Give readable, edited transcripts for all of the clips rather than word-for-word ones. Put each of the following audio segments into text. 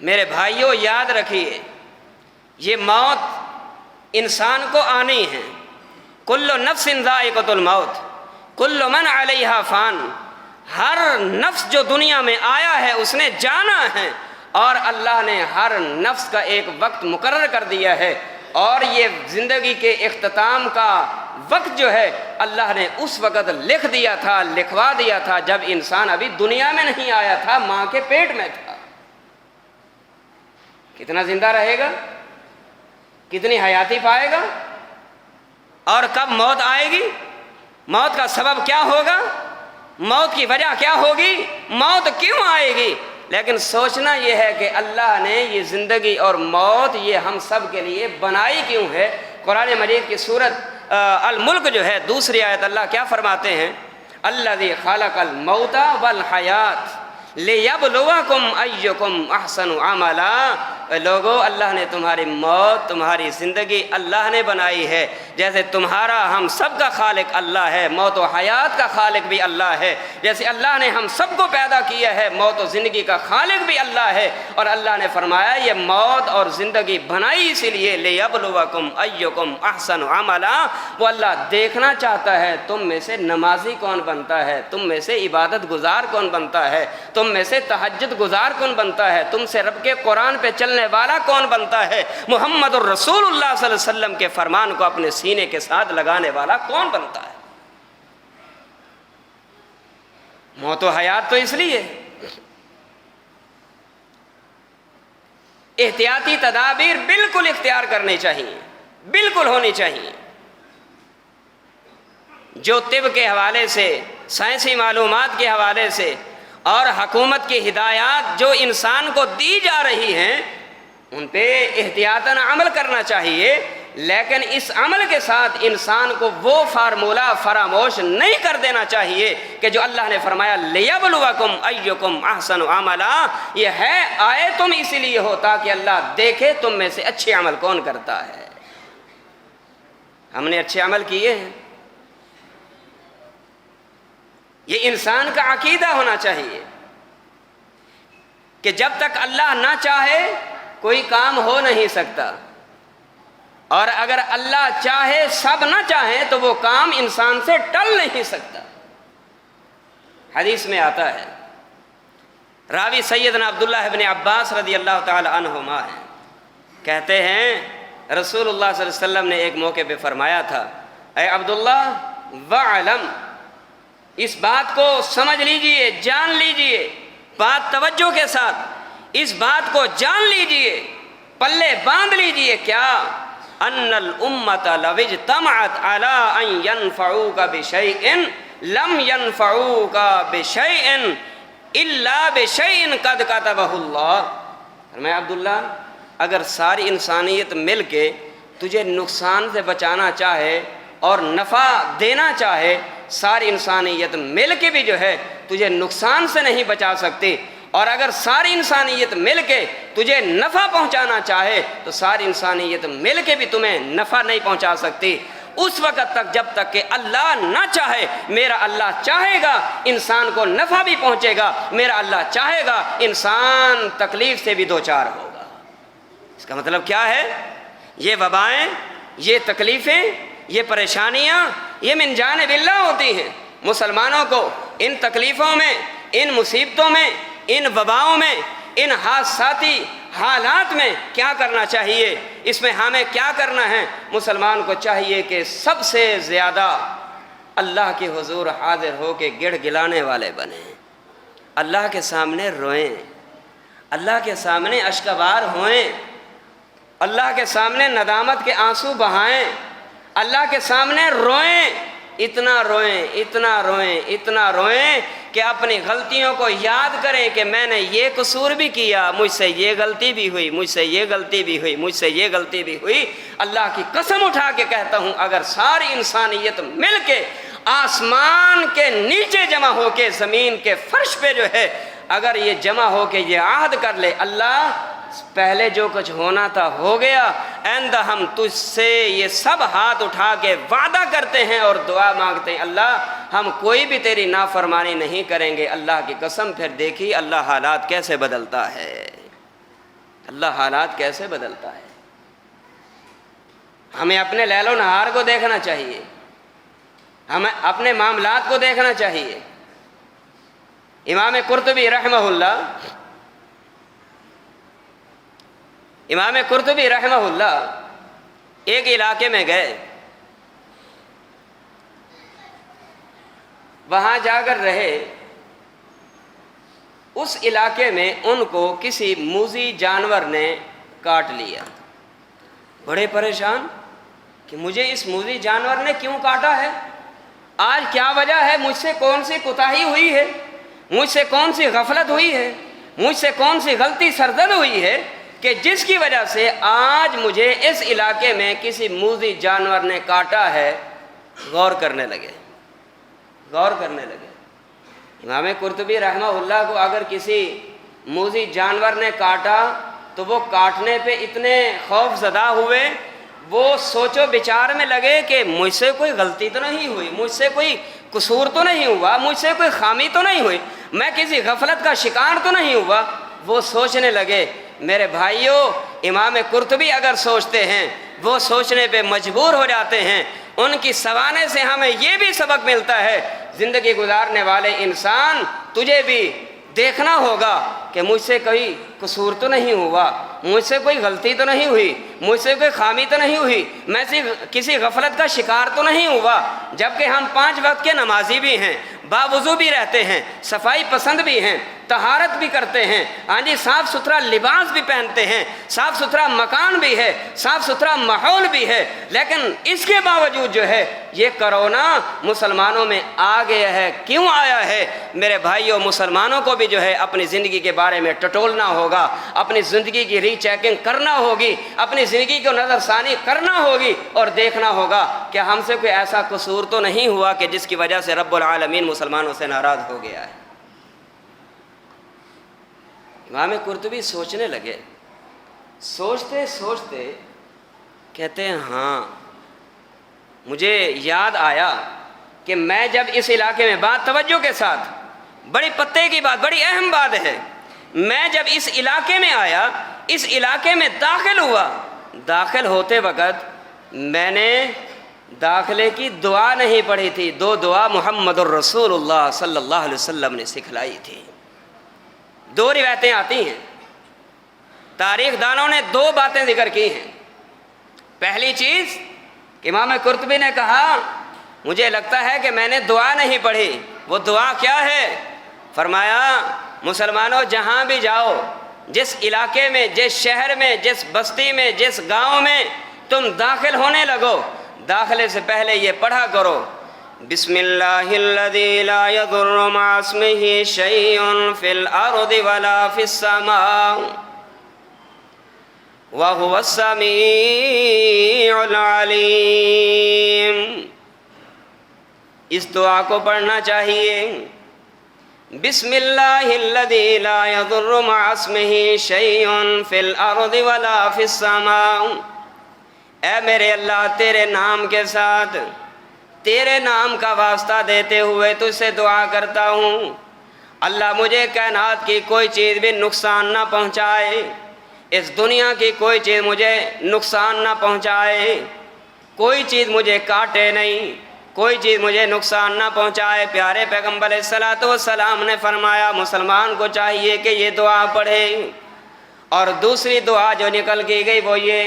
میرے بھائیوں یاد رکھیے، یہ موت انسان کو آنی ہے۔ کل نفس ذائقۃ الموت کل من علیہا فان، ہر نفس جو دنیا میں آیا ہے اس نے جانا ہے، اور اللہ نے ہر نفس کا ایک وقت مقرر کر دیا ہے، اور یہ زندگی کے اختتام کا وقت جو ہے اللہ نے اس وقت لکھ دیا تھا، لکھوا دیا تھا جب انسان ابھی دنیا میں نہیں آیا تھا، ماں کے پیٹ میں تھا۔ کتنا زندہ رہے گا، کتنی حیاتی پائے گا، اور کب موت آئے گی، موت کا سبب کیا ہوگا، موت کی وجہ کیا ہوگی، موت کیوں آئے گی۔ لیکن سوچنا یہ ہے کہ اللہ نے یہ زندگی اور موت یہ ہم سب کے لیے بنائی کیوں ہے۔ قرآن مجید کی سورت الملک جو ہے دوسری آیت اللہ کیا فرماتے ہیں، الذی خلق الموت والحیات لیبلوکم ایکم احسن عملا۔ لوگو، اللہ نے تمہاری موت، تمہاری زندگی اللہ نے بنائی ہے، جیسے تمہارا ہم سب کا خالق اللہ ہے، موت و حیات کا خالق بھی اللہ ہے، جیسے اللہ نے ہم سب کو پیدا کیا ہے، موت و زندگی کا خالق بھی اللہ ہے۔ اور اللہ نے فرمایا یہ موت اور زندگی بنائی اسی لیے لیبلوکم ایکم احسن عملا، وہ اللہ دیکھنا چاہتا ہے تم میں سے نمازی کون بنتا ہے، تم میں سے عبادت گزار کون بنتا ہے، تم میں سے تہجد گزار کون بنتا ہے، تم سے رب کے قرآن پہ چلنے والا کون بنتا ہے، محمد الرسول اللہ صلی اللہ علیہ وسلم کے فرمان کو اپنے سینے کے ساتھ لگانے والا کون بنتا ہے۔ موت و حیات تو اس لیے احتیاطی تدابیر بالکل اختیار کرنی چاہیے، بالکل ہونی چاہیے، جو طب کے حوالے سے، سائنسی معلومات کے حوالے سے اور حکومت کی ہدایات جو انسان کو دی جا رہی ہیں ان پہ احتیاطاً عمل کرنا چاہیے، لیکن اس عمل کے ساتھ انسان کو وہ فارمولہ فراموش نہیں کر دینا چاہیے کہ جو اللہ نے فرمایا لیبلوکم ایکم احسن عملا، یہ ہے آئے تم اسی لیے ہو تاکہ اللہ دیکھے تم میں سے اچھے عمل کون کرتا ہے۔ ہم نے اچھے عمل کیے ہیں، یہ انسان کا عقیدہ ہونا چاہیے کہ جب تک اللہ نہ چاہے کوئی کام ہو نہیں سکتا، اور اگر اللہ چاہے سب نہ چاہیں تو وہ کام انسان سے ٹل نہیں سکتا۔ حدیث میں آتا ہے، راوی سیدنا عبداللہ ابن عباس رضی اللہ تعالی عنہما ہیں، کہتے ہیں رسول اللہ صلی اللہ علیہ وسلم نے ایک موقع پہ فرمایا تھا، اے عبداللہ وعلم، اس بات کو سمجھ لیجئے، جان لیجئے، بات توجہ کے ساتھ اس بات کو جان لیجئے، پلے باندھ لیجئے، کیا ان الامت لو اجتمعت علی ان ينفعوک بشیء لم ينفعوک بشیء الا بشیء قد کتبہ اللہ۔ فرمایا عبداللہ اگر ساری انسانیت مل کے تجھے نقصان سے بچانا چاہے اور نفع دینا چاہے، ساری انسانیت مل کے بھی جو ہے تجھے نقصان سے نہیں بچا سکتی، اور اگر ساری انسانیت مل کے تجھے نفع پہنچانا چاہے تو ساری انسانیت مل کے بھی تمہیں نفع نہیں پہنچا سکتی۔ اس وقت تک جب تک کہ اللہ نہ چاہے، میرا اللہ چاہے گا انسان کو نفع بھی پہنچے گا، میرا اللہ چاہے گا انسان تکلیف سے بھی دوچار ہوگا۔ اس کا مطلب کیا ہے؟ یہ وبائیں، یہ تکلیفیں، یہ پریشانیاں یہ من جانب اللہ ہوتی ہیں۔ مسلمانوں کو ان تکلیفوں میں، ان مصیبتوں میں، ان وباؤں میں، ان حادثاتی حالات میں کیا کرنا چاہیے، اس میں ہمیں کیا کرنا ہے؟ مسلمان کو چاہیے کہ سب سے زیادہ اللہ کے حضور حاضر ہو کے گڑ گلانے والے بنیں، اللہ کے سامنے روئیں، اللہ کے سامنے اشکبار ہوئیں، اللہ کے سامنے ندامت کے آنسو بہائیں، اللہ کے سامنے روئیں، اتنا روئیں، اتنا روئیں، اتنا روئیں کہ اپنی غلطیوں کو یاد کریں کہ میں نے یہ قصور بھی کیا، مجھ سے یہ غلطی بھی ہوئی، مجھ سے یہ غلطی بھی ہوئی، مجھ سے یہ غلطی بھی ہوئی۔ اللہ کی قسم اٹھا کے کہتا ہوں اگر ساری انسانیت مل کے آسمان کے نیچے جمع ہو کے زمین کے فرش پہ جو ہے اگر یہ جمع ہو کے یہ عہد کر لے، اللہ پہلے جو کچھ ہونا تھا ہو گیا، آئندہ ہم تجھ سے یہ سب ہاتھ اٹھا کے وعدہ کرتے ہیں اور دعا مانگتے ہیں، اللہ ہم کوئی بھی تیری نافرمانی نہیں کریں گے۔ اللہ کی قسم پھر دیکھی اللہ حالات کیسے بدلتا ہے۔ اللہ حالات کیسے بدلتا ہے۔ ہمیں اپنے لیل و نہار کو دیکھنا چاہیے، ہمیں اپنے معاملات کو دیکھنا چاہیے۔ امام قرطبی رحمہ اللہ ایک علاقے میں گئے، وہاں جا کر رہے۔ اس علاقے میں ان کو کسی موذی جانور نے کاٹ لیا۔ بڑے پریشان کہ مجھے اس موذی جانور نے کیوں کاٹا ہے، آج کیا وجہ ہے، مجھ سے کون سی کوتاہی ہوئی ہے، مجھ سے کون سی غفلت ہوئی ہے، مجھ سے کون سی غلطی سرزد ہوئی ہے کہ جس کی وجہ سے آج مجھے اس علاقے میں کسی موذی جانور نے کاٹا ہے۔ غور کرنے لگے۔ امام قرطبی رحمہ اللہ کو اگر کسی موذی جانور نے کاٹا تو وہ کاٹنے پہ اتنے خوف زدہ ہوئے، وہ سوچو بچار میں لگے کہ مجھ سے کوئی غلطی تو نہیں ہوئی، مجھ سے کوئی قصور تو نہیں ہوا، مجھ سے کوئی خامی تو نہیں ہوئی، میں کسی غفلت کا شکار تو نہیں ہوا۔ وہ سوچنے لگے۔ میرے بھائیوں، امام قرطبی اگر سوچتے ہیں، وہ سوچنے پہ مجبور ہو جاتے ہیں۔ ان کی سوانے سے ہمیں یہ بھی سبق ملتا ہے، زندگی گزارنے والے انسان، تجھے بھی دیکھنا ہوگا کہ مجھ سے کوئی قصور تو نہیں ہوا، مجھ سے کوئی غلطی تو نہیں ہوئی، مجھ سے کوئی خامی تو نہیں ہوئی، میں کسی غفلت کا شکار تو نہیں ہوا۔ جبکہ ہم 5 وقت کے نمازی بھی ہیں، باوضو بھی رہتے ہیں، صفائی پسند بھی ہیں، طہارت بھی کرتے ہیں، ہاں جی، صاف ستھرا لباس بھی پہنتے ہیں، صاف ستھرا مکان بھی ہے، صاف ستھرا ماحول بھی ہے، لیکن اس کے باوجود جو ہے یہ کرونا مسلمانوں میں آ گیا ہے۔ کیوں آیا ہے؟ میرے بھائیوں، مسلمانوں کو بھی جو ہے اپنی زندگی کے بارے میں ٹٹولنا ہوگا، اپنی زندگی کی ری چیکنگ کرنا ہوگی، اپنی زندگی کو نظر ثانی کرنا ہوگی اور دیکھنا ہوگا کہ ہم سے کوئی ایسا قصور تو نہیں ہوا کہ جس کی وجہ سے رب العالمین مسلمانوں سے ناراض ہو گیا ہے۔ امام قرطبی سوچنے لگے، سوچتے سوچتے کہتے ہیں ہاں، مجھے یاد آیا کہ میں جب اس علاقے میں، بات توجہ کے ساتھ، بڑی پتے کی بات، بڑی اہم بات ہے، میں جب اس علاقے میں آیا، اس علاقے میں داخل ہوا، داخل ہوتے وقت میں نے داخلے کی دعا نہیں پڑھی تھی۔ 2 دعا محمد الرسول اللہ صلی اللہ علیہ وسلم نے سکھلائی تھی۔ 2 روایتیں آتی ہیں، تاریخ دانوں نے 2 باتیں ذکر کی ہیں۔ پہلی چیز کہ امام قرطبی نے کہا مجھے لگتا ہے کہ میں نے دعا نہیں پڑھی۔ وہ دعا کیا ہے؟ فرمایا مسلمانوں جہاں بھی جاؤ، جس علاقے میں، جس شہر میں، جس بستی میں، جس گاؤں میں تم داخل ہونے لگو، داخلے سے پہلے یہ پڑھا کرو، بسم اللہ الذی لا یضر مع اسمہ شیء فی الارض ولا فی السماء وهو السمیع العلیم۔ اس دعا کو پڑھنا چاہیے، بسم اللہ الذی لا یضر مع اسمہ شیء فی الارض ولا فی السماء۔ اے میرے اللہ، تیرے نام کے ساتھ، تیرے نام کا واسطہ دیتے ہوئے تجھ سے دعا کرتا ہوں، اللہ مجھے کائنات کی کوئی چیز بھی نقصان نہ پہنچائے، اس دنیا کی کوئی چیز مجھے نقصان نہ پہنچائے، کوئی چیز مجھے کاٹے نہیں، کوئی چیز مجھے نقصان نہ پہنچائے۔ پیارے پیغمبر علیہ الصلوۃ والسلام نے فرمایا مسلمان کو چاہیے کہ یہ دعا پڑھے۔ اور دوسری دعا جو نکل کی گئی وہ یہ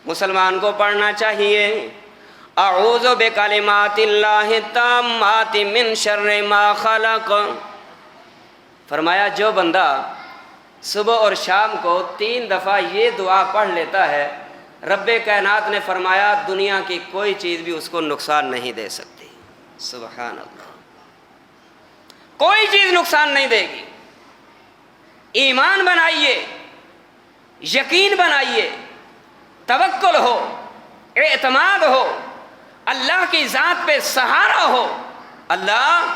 مسلمان کو پڑھنا چاہیے، اعوذ بکلمات اللہ التامات من شر ما خلق۔ فرمایا جو بندہ صبح اور شام کو 3 دفعہ یہ دعا پڑھ لیتا ہے، رب کائنات نے فرمایا دنیا کی کوئی چیز بھی اس کو نقصان نہیں دے سکتی۔ سبحان اللہ، کوئی چیز نقصان نہیں دے گی۔ ایمان بنائیے، یقین بنائیے، توکل ہو، اعتماد ہو، اللہ کی ذات پہ سہارا ہو۔ اللہ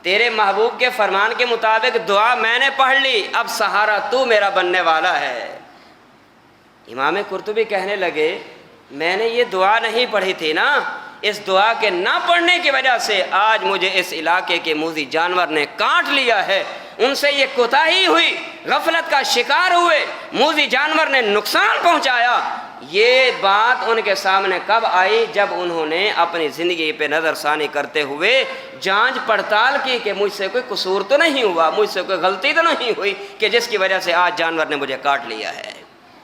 تیرے محبوب کے فرمان کے مطابق دعا میں نے پڑھ لی، اب سہارا تو میرا بننے والا ہے۔ امام قرطبی کہنے لگے میں نے یہ دعا نہیں پڑھی تھی نا، اس دعا کے نہ پڑھنے کی وجہ سے آج مجھے اس علاقے کے موذی جانور نے کاٹ لیا ہے، ان سے یہ کوتاہی ہوئی، غفلت کا شکار ہوئے، موذی جانور نے نقصان پہنچایا، یہ بات ان کے سامنے کب آئی؟ جب انہوں نے اپنی زندگی پہ نظر ثانی کرتے ہوئے جانچ پڑتال کی کہ مجھ سے کوئی قصور تو نہیں ہوا، مجھ سے کوئی غلطی تو نہیں ہوئی کہ جس کی وجہ سے آج جانور نے مجھے کاٹ لیا ہے۔